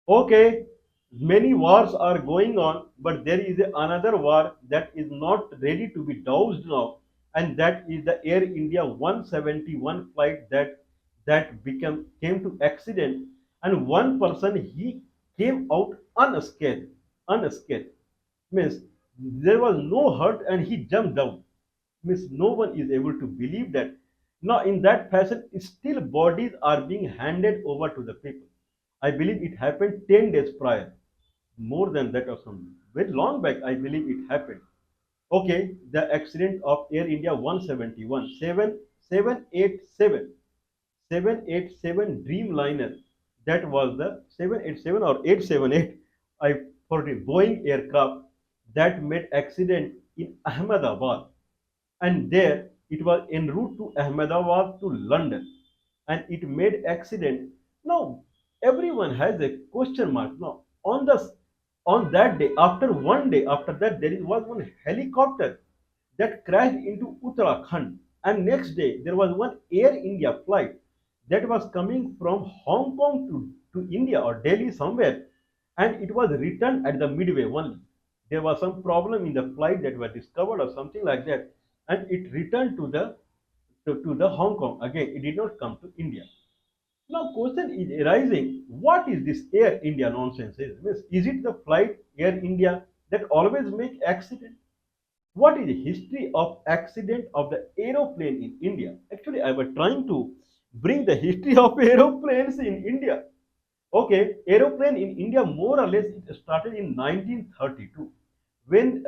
Okay, many wars are going on, but there is another war that is not ready to be doused now, and that is the Air India 171 flight that became came to accident, and one person he came out unscathed, unscathed means there was no hurt, and he jumped down. Means no one is able to believe that. Now, in that fashion, still bodies are being handed over to the people. I believe it happened 10 days prior, more than that or something. Very long back, I believe it happened. Okay, the accident of Air India 171, 787, 787 Dreamliner. That was the 787 or 878. I forget Boeing aircraft that made accident in Ahmedabad, and there it was en route to Ahmedabad to London, and it made accident. Now everyone has a question mark. Now on that day, after one day after that, was one helicopter that crashed into Uttarakhand, and next day there was one Air India flight that was coming from Hong Kong to India or Delhi somewhere, and it was returned at the midway only. There was some problem in the flight that was discovered or something like that, and it returned to the Hong Kong again. It did not come to India. Now, question is arising: what is this Air India nonsense? Is it the flight Air India that always make accident? What is the history of accident of the aeroplane in India? Actually, I was trying to bring the history of aeroplanes in India. Okay, aeroplane in India more or less it started in 1932 when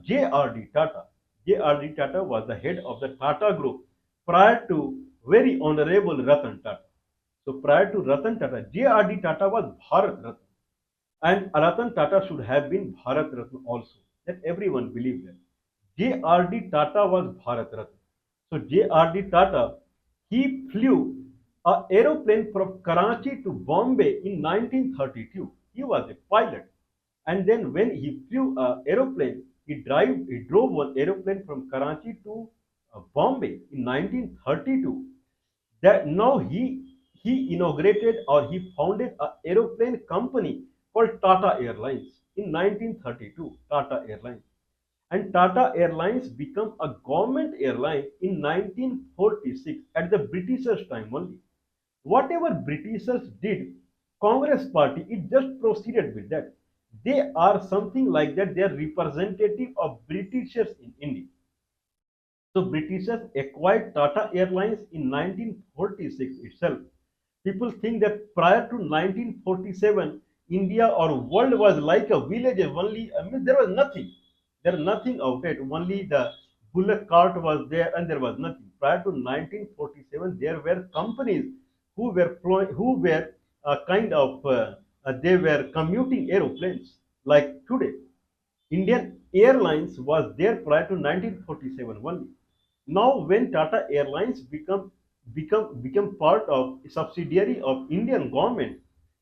J.R.D. Tata. J.R.D. Tata was the head of the Tata Group prior to very honorable Ratan Tata. So prior to Ratan Tata, J.R.D. Tata was Bharat Ratna, and Ratan Tata should have been Bharat Ratna also. That everyone believed that. J.R.D. Tata was Bharat Ratna. So J.R.D. Tata, he flew a aeroplane from Karachi to Bombay in 1932. He was a pilot, and then when he flew a aeroplane, he drove one aeroplane from Karachi to Bombay in 1932. That now he inaugurated or he founded a aeroplane company called Tata Airlines in 1932. Tata Airlines, and Tata Airlines became a government airline in 1946 at the Britishers' time only. Whatever Britishers did, Congress party, it just proceeded with that. They are something like that. They are representative of Britishers in India. So Britishers acquired Tata Airlines in 1946 itself. People think that prior to 1947, India or world was like a village only. I mean, there was nothing. There was nothing of it. Only the bullock cart was there, and there was nothing. Prior to 1947, there were companies who were kind of they were commuting aeroplanes like today. Indian Airlines was there prior to 1947 only. Now, when Tata Airlines become part of a subsidiary of Indian government,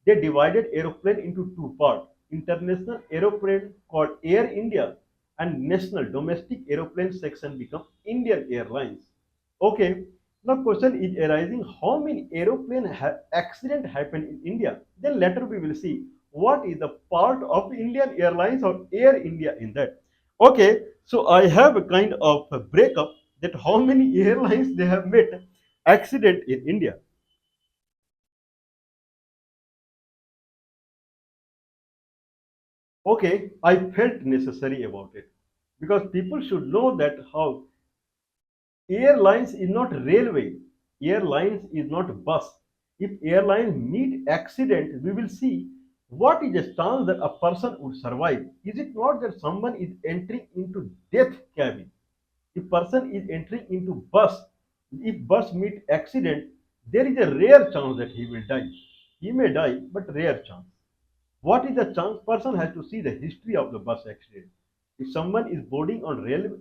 they divided aeroplane into two parts: international aeroplane called Air India, and national domestic aeroplane section become Indian Airlines. Okay. Now, question is arising: how many aeroplane accident happened in India? Then later we will see what is the part of Indian Airlines or Air India in that. Okay, so I have a kind of a breakup that how many airlines they have met accident in India. Okay, I felt necessary about it because people should know that how airlines is not railway, airlines is not bus. If airlines meet accident, we will see what is the chance that a person would survive. Is it not that someone is entering into death cabin? If person is entering into bus, if bus meet accident, there is a rare chance that he will die. He may die, but rare chance. What is the chance? Person has to see the history of the bus accident. If someone is boarding on rail,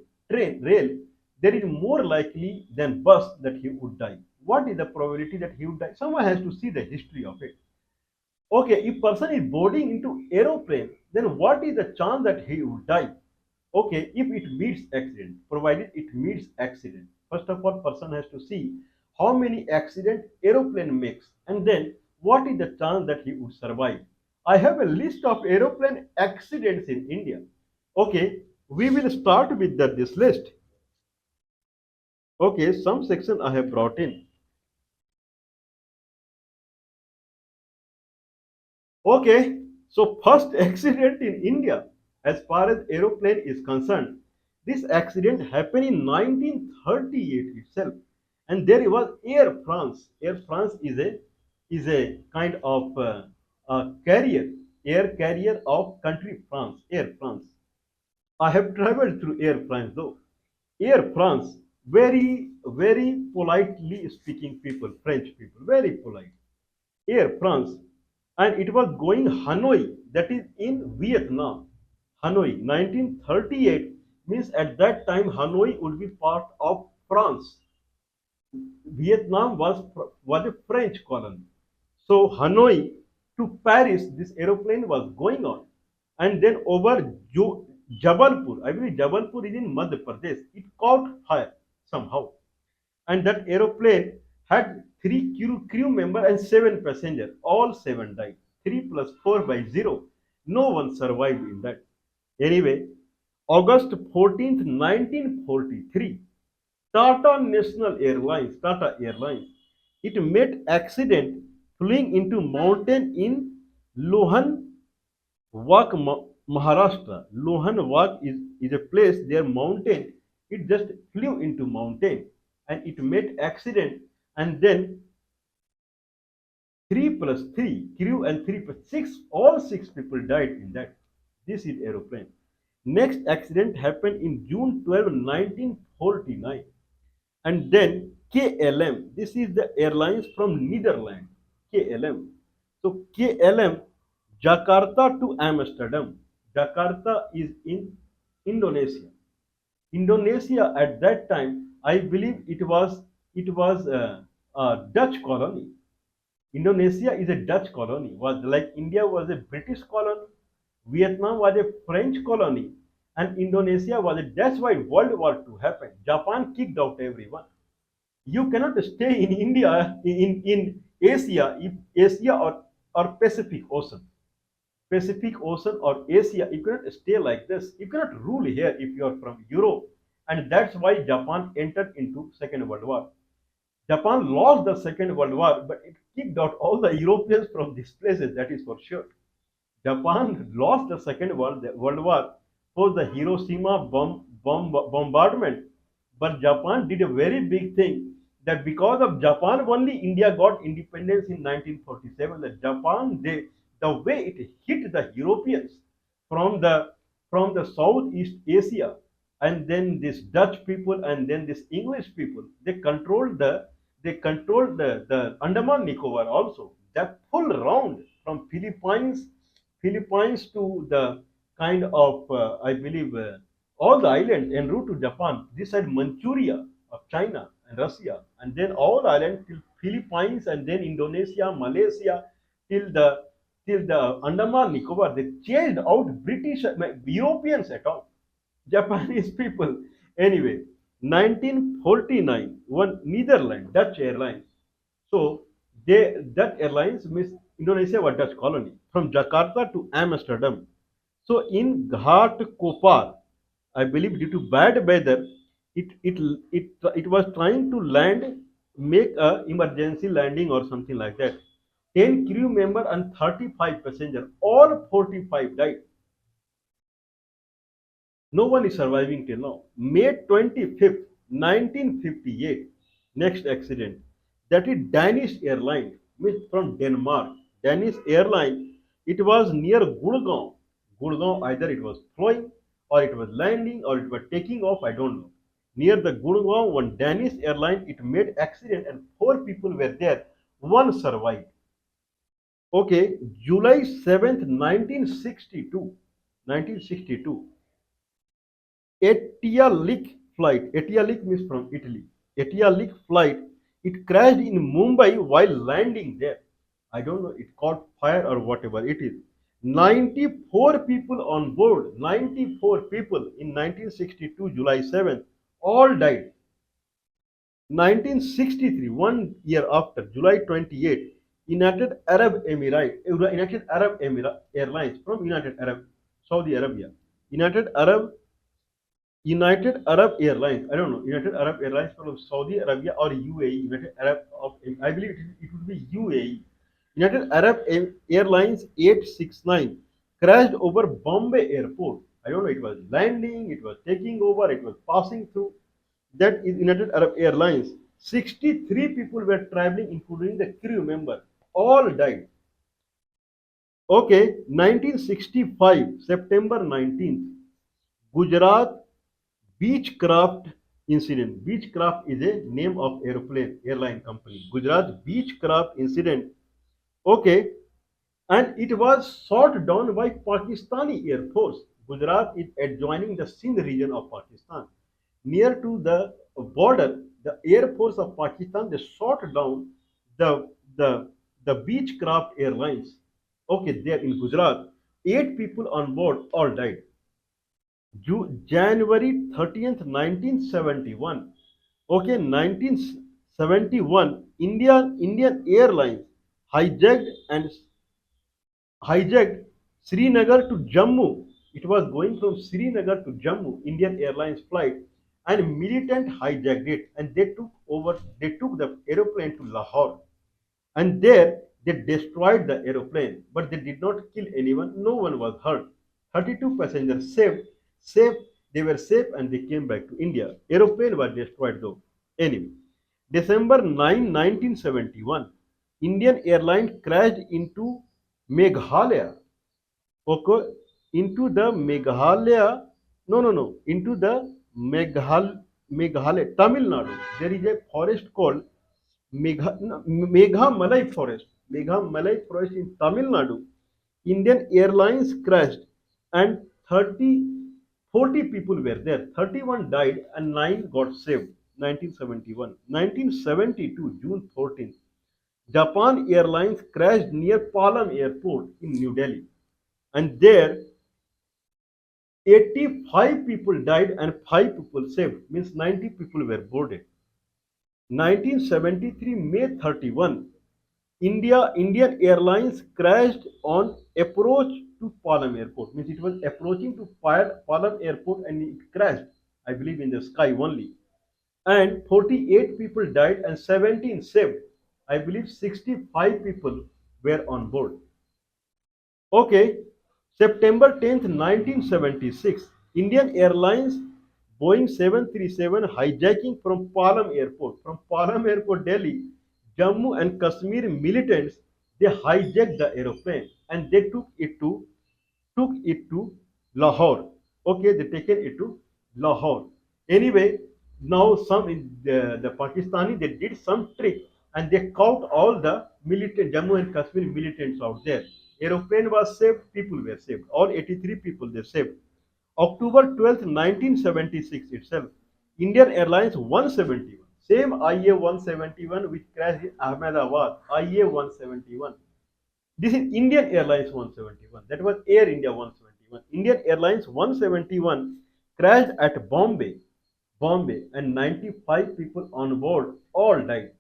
there is more likely than bus that he would die. What is the probability that he would die? Someone has to see the history of it. Okay, if person is boarding into aeroplane, then what is the chance that he would die? Okay, if it meets accident, provided it meets accident. First of all, person has to see how many accident aeroplane makes, and then what is the chance that he would survive? I have a list of aeroplane accidents in India. Okay, we will start with this list. Okay, some section I have brought in. Okay, so first accident in India, as far as aeroplane is concerned, this accident happened in 1938 itself, and there was Air France. Air France is a kind of carrier, air carrier of country France, Air France. I have traveled through Air France though. Air France, very politely speaking people, French people, very polite. Air France, and it was going Hanoi, that is in Vietnam. Hanoi, 1938 means at that time Hanoi would be part of France. Vietnam was a French colony. So Hanoi to Paris, this aeroplane was going on, and then over Jabalpur, I believe Jabalpur is in Madhya Pradesh. It caught fire somehow, and that aeroplane had three crew member and seven passengers. All seven died. Three plus four by zero. No one survived in that. Anyway, August 14th, 1943, Tata Airlines, it made accident flying into mountain in Lohan Wak, Maharashtra. Lohan Wak is a place there mountain. It just flew into mountain and it made accident, and then 3 plus 3 crew and 3 plus 6, all 6 people died in that. This is aeroplane. Next accident happened in June 12, 1949, and then KLM. This is the airlines from Netherlands. KLM. So KLM, Jakarta to Amsterdam. Jakarta is in Indonesia. Indonesia at that time, I believe it was a Dutch colony. Indonesia is a Dutch colony. Was like India was a British colony, Vietnam was a French colony, and Indonesia was a. That's why World War II happened. Japan kicked out everyone. You cannot stay in India in Asia, if Asia or Pacific Ocean or Asia, you cannot stay like this. You cannot rule here if you are from Europe. And that's why Japan entered into Second World War. Japan lost the Second World War, but it kicked out all the Europeans from these places, that is for sure. Japan lost the World War for the Hiroshima bombardment, but Japan did a very big thing, that because of Japan only India got independence in 1947. That Japan, the way it hit the Europeans from the Southeast Asia, and then this Dutch people and then this English people, they controlled the Andaman Nicobar also. That full round from Philippines to the kind of I believe all the islands en route to Japan. This side Manchuria of China and Russia, and then all islands till Philippines, and then Indonesia, Malaysia, till the Andaman Nicobar. They chased out British Europeans at all. Japanese people. Anyway, 1949, one Netherlands, Dutch Airlines. So Dutch Airlines means Indonesia was Dutch colony from Jakarta to Amsterdam. So in Ghat Kopar, I believe due to bad weather, it was trying to land, make a emergency landing or something like that. 10 crew member and 35 passenger, all 45 died. No one is surviving till now. May 25th, 1958, next accident. That is Danish airline, means from Denmark. Danish airline, it was near Gurgaon. Gurgaon, either it was flying or it was landing or it was taking off, I don't know. Near the Gurgaon, one Danish airline, it made accident and four people were there. One survived. Okay, July 7th, 1962. 1962. Etialik means from Italy. Etialik flight, it crashed in Mumbai while landing there. I don't know, it caught fire or whatever it is. 94 people on board, 94 people in 1962, July 7th, all died. 1963, one year after, July 28th, United Arab Emirates, United Arab Airlines from United Arab Saudi Arabia. United Arab United Arab Airlines. I don't know. United Arab Airlines from Saudi Arabia or UAE. United Arab of I believe it would be UAE. United Arab Airlines 869 crashed over Bombay Airport. I don't know. It was landing. It was taking over. It was passing through. That is United Arab Airlines. 63 people were traveling, including the crew member. All died. Okay, 1965, September 19th, Gujarat Beechcraft incident. Beechcraft is a name of airline company. Gujarat Beechcraft incident. Okay, and it was shot down by Pakistani Air Force. Gujarat is adjoining the Sindh region of Pakistan. Near to the border, the Air Force of Pakistan they shot down the the the Beechcraft Airlines. Okay, there in Gujarat, 8 people on board all died. January 30th, 1971. Okay, 1971, Indian Airlines hijacked and hijacked Srinagar to Jammu. It was going from Srinagar to Jammu, Indian Airlines flight, and militant hijacked it, and they took over. They took the aeroplane to Lahore, and there they destroyed the aeroplane, but they did not kill anyone. No one was hurt. 32 passengers saved. Safe. They were safe, and they came back to India. Aeroplane was destroyed though. Anyway, December 9, 1971, Indian Airlines crashed into Meghalaya. Okay, into the Meghalaya. No, no, no. Into the Meghalaya, Tamil Nadu. There is a forest called Meghamalai Forest. Meghamalai Forest in Tamil Nadu. Indian Airlines crashed and 40 people were there. 31 died and 9 got saved. 1971. 1972, June 14th. Japan Airlines crashed near Palam Airport in New Delhi. And there 85 people died and 5 people saved. Means 90 people were boarded. 1973, May 31. Indian Airlines crashed on approach to Palam Airport. Means it was approaching to Palam Airport and it crashed. I believe in the sky only. And 48 people died and 17 saved. I believe 65 people were on board. Okay, September 10th, 1976, Indian Airlines Boeing 737 hijacking from Palam Airport. From Palam Airport, Delhi, Jammu and Kashmir militants they hijacked the aeroplane and they took it to Lahore. Okay, they taken it to Lahore. Anyway, now the Pakistani they did some trick and they caught all the militant Jammu and Kashmir militants out there. Aeroplane was saved, people were saved. All 83 people they saved. October 12th, 1976 itself, Indian Airlines 171, same IA 171 which crashed in Ahmedabad, IA 171. This is Indian Airlines 171. That was Air India 171. Indian Airlines 171 crashed at Bombay, and 95 people on board all died.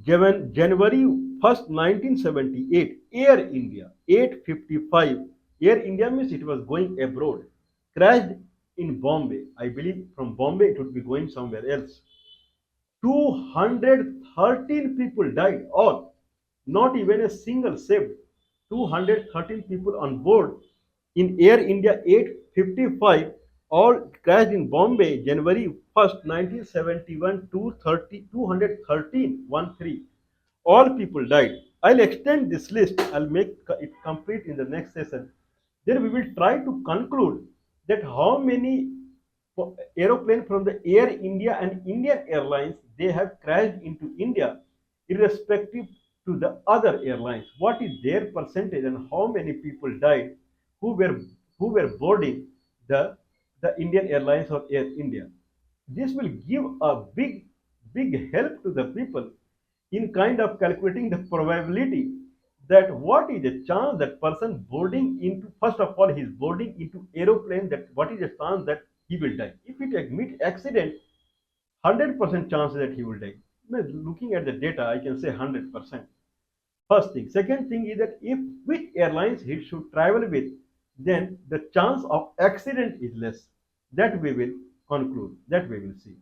January 1st, 1978, Air India 855. Air India means it was going abroad. Crashed in Bombay. I believe from Bombay it would be going somewhere else. 213 people died, all. Not even a single saved. 213 people on board in Air India 855 all crashed in Bombay January 1st, 1971, 213, 1-3. All people died. I'll extend this list. I'll make it complete in the next session. Then we will try to conclude that how many aeroplanes from the Air India and Indian Airlines they have crashed into India, irrespective to the other airlines. What is their percentage and how many people died who were who were boarding the Indian Airlines or Air India? This will give a big help to the people in kind of calculating the probability that what is the chance that person boarding into first of all he's boarding into aeroplane that what is the chance that he will die if it meet accident 100% chance that he will die. Looking at the data I can say 100%. First thing. Second thing is that if which airlines he should travel with, then the chance of accident is less. That we will conclude. That we will see.